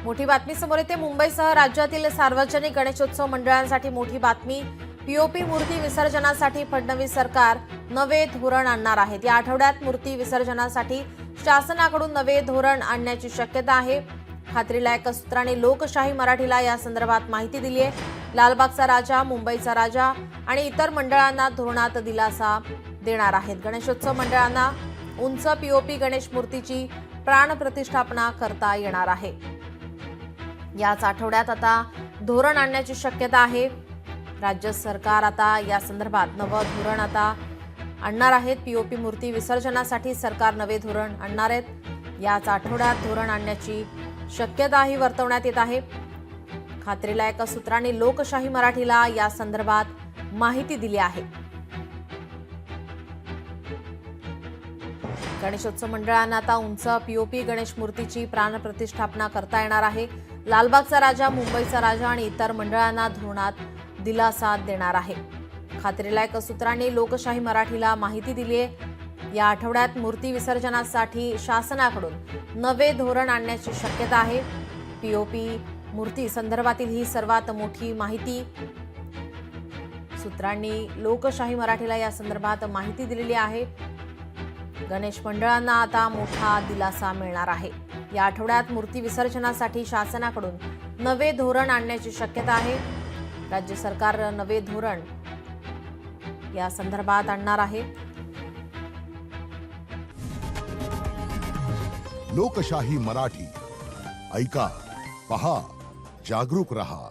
मोठी बातमी समोर येते। मुंबईसह राज्यातील सार्वजनिक गणेशोत्सव मंडळांसाठी मोठी बातमी। पीओपी मूर्ती विसर्जनासाठी फडणवीस सरकार नवे धोरण आणणार आहे। या आठवड्यात मूर्ती विसर्जनासाठी शासनाकडून नवे धोरण आणण्याची शक्यता आहे। खात्रीलायक सूत्रांनी लोकशाही मराठीला या संदर्भात माहिती दिली आहे। लालबागचा राजा, मुंबईचा राजा आणि इतर मंडळांना धोरणात दिलासा देणार आहेत। गणेशोत्सव मंडळांना उंच पीओपी गणेश मूर्तीची प्राणप्रतिष्ठापना करता येणार आहे। याच आठवड्यात आता धोरण आणण्याची शक्यता आहे। राज्य सरकार आता या संदर्भात नवं धोरण आता आणणार आहेत। पीओपी मूर्ती विसर्जनासाठी सरकार नवे धोरण आणणार आहेत। याच आठवड्यात धोरण आणण्याची शक्यताही वर्तवण्यात येत आहे। खात्रीलायक सूत्रांनी लोकशाही मराठीला या संदर्भात माहिती दिली आहे। गणेशोत्सव मंडळांना आता उंच पीओपी गणेश मूर्तीची प्राणप्रतिष्ठापना करता येणार आहे। लालबागचा राजा, मुंबईचा राजा आणि इतर मंडळांना धोरणात दिलासा देणार आहे। खात्रीलायक सूत्रांनी लोकशाही मराठीला माहिती दिली आहे। या आठवड्यात मूर्ती विसर्जनासाठी शासनाकडून नवे धोरण आणण्याची शक्यता आहे। पीओपी मूर्ती संदर्भातील ही सर्वात मोठी माहिती सूत्रांनी लोकशाही मराठीला या संदर्भात माहिती दिलेली आहे। गणेश मंडळांना आता मोठा दिलासा मिळणार आहे। या आठवड्यात मूर्ती विसर्जनासाठी शासनाकडून नवे धोरण आणण्याची शक्यता आहे। राज्य सरकार नवे धोरण या संदर्भात आणणार आहे। लोकशाही मराठी ऐका, पहा, जागरूक रहा।